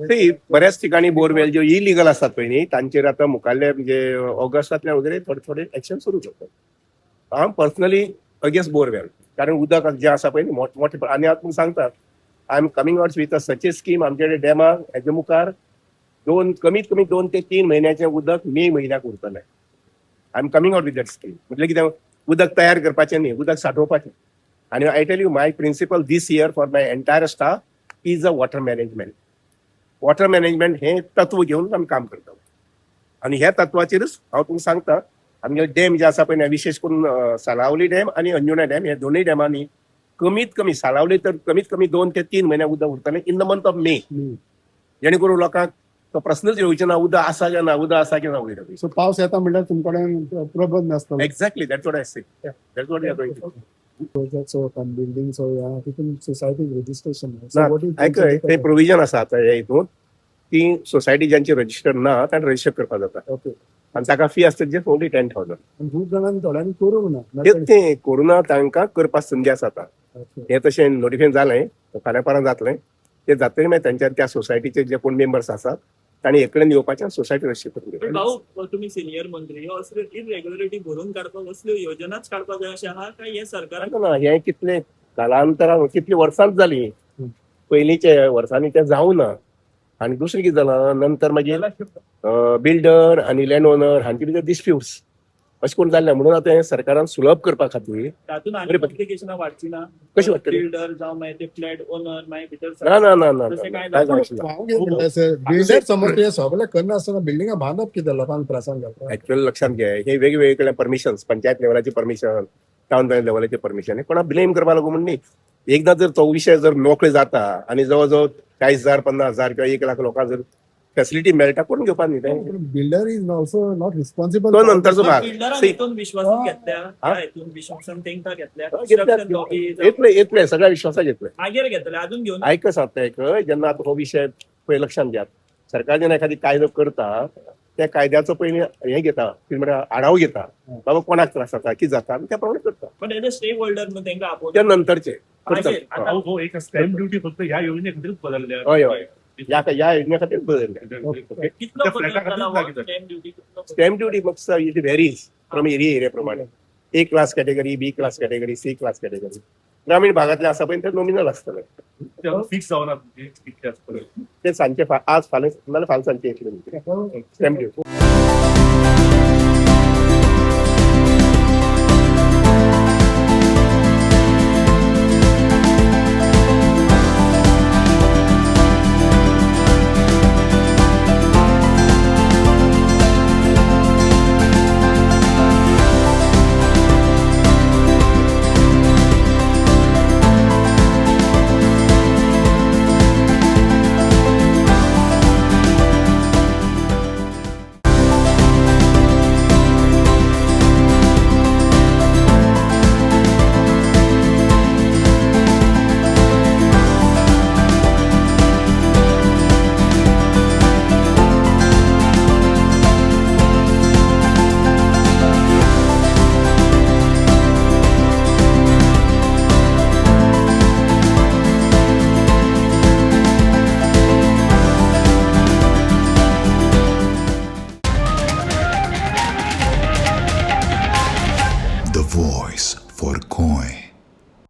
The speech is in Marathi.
ते बऱ्याच ठिकाणी बोरवेल जे इलिगल असतात पहिले तांचेर आता मुखाल्ले म्हणजे ऑगस्टातल्या वगैरे थोडे थोडे ऍक्शन सुरू करतात. हांव पर्सनली अगेन्स्ट बोरवेल कारण उदक जे आसा पळय मोठे आनी आता सांगतात I am coming out with such A scheme आमचे डॅमा हेजे मुखार कमीत कमी 2 ते 3 महिन्याचे उदक मे म्हयन्याक उरतले. I am coming out with that scheme म्हणजे कितें उदक तयार करपाचें न्ही उदक साठोवपाचें. आणि I tell you my principle this year for my entire staff is a water management. Water management हे तत्व घेऊन आमी काम करता आणि ह्या तत्वाचेरच हांव तुमकां सांगता आमगे डॅम जे आसा पळय विशेष करून सालावली डॅम आणि अंजुना डॅम हे दोनूय डॅमांनी कमीत कमी सालावली तर कमीत कमी 2 ते 3 महिन्याक उदक उरतलें in the month of May. जेणे करून लोकांक तो प्रश्नच येवचे ना उदक आसा काय ना उदक आसा काय ना वयर. सो पावस येता म्हणल्यार तुमकडे प्रबंध नासता. Exactly that's what I say. That's what we are going to do. Projects buildings तितून सोसायटी रजिस्ट्रेशन ते प्रोविजन आसा आता ह्या हितून की सोसायटी ज्यांची रजिस्टर ना तांणी रजिस्टर करपाक जाता. ओके. आणि ताका फी आसता जे ओनली 10,000. खूप जाणांनी थोड्यांनी करूंक ना. ते कोरोना तांकां करपाक संदी आसा आता. हे तशें नोटिफाय जालें फाल्यां परां जातलें ते जातकीर मागीर तांच्या त्या सोसायटीचे जे कोण मेंबर्स आसात तांणी एककडेन येवपाचें सोसायटी रजिस्टर करून पण भाऊ तुम्ही सिनियर मंत्री हो असल्यो इरेग्युलरिटी भरून काडपाक असल्यो योजनाच काडपाक जाय अशें आहा काय हे सरकारान ना हे कितले कालांतरान कितली वर्सांच जाली पयलींचे वर्सांनी ते जावं ना. आणि दुसरें कितें जालां नंतर मागीर बिल्डर आणि लँड ओनर हांचे भितर डिस्प्युट्स अशें करून जाल्ले म्हणून आतां हे सरकारान सुलभ करपा खातीर तातूंत आनी कॉम्प्लिकेशनां वाडची ना. कशी वाडटली? बिल्डर जावं मागीर ते फ्लॅट ओनर मागीर भितर ना ना ना ना तशें काय कांय जावचें ना. बिल्डर समज ते सगळे करना आसतना बिल्डिंगा बांदप कितें लोकांक त्रासान जाता. ऍक्च्युअली लक्षात घे हे वेगवेगळे परमिशन पंचायत लेवलाची परमिशन टाउन लेवलाची परमिशन हे कोणा ब्लेम करपा लागून म्हण न्ही. एकदा जर तो विषय जर मोकळे जाता आणि जवळ 40,000 50,000 किंवा 1 लाख लोकांक जर फॅसिलिटी मेळटा करून घेवपा न्ही ते. Builder is also not responsible. तो नंतरचो भाग बिल्डरान हितून विश्वासून घेतल्या हितून विश्वासान तेंकां घेतल्या येतले सगळ्या विश्वासाक येतले मागीर घेतले अजून घेवन ऐक सांगता एक जेन्ना आतां हो विषय पळय लक्षात घ्यात सरकार जेन्ना एखादी कायदो करता त्या कायद्याचो पयलीं हे घेता कितें म्हणटा आढावो घेता बाबा कोणाक त्रास जाता कितें जाता आनी त्या प्रमाणे करता. पण हेजे स्टेक होल्डर न्हू तेंकां आपोवन त्या नंतरचे एक स्टॅम्प ड्युटी फक्त ह्या योजने खातीरच बदलल्या. हय हय ह्या योजने खातीर बदलल्या. कितलो बदल जाला हो स्टॅम्प ड्युटी स्टॅम्प ड्युटी मग इट व्हेरीज फ्रॉम एरिया प्रमाणे. A class category B class category C class category ग्रामीण भागातले आसा पळय ते नॉमिनल आसतले फिक्स जावना कितले ते सांजचे आज फाल्यां नाल्यार फाल्यां सांजचे येतले स्टॅम्प ड्युटी.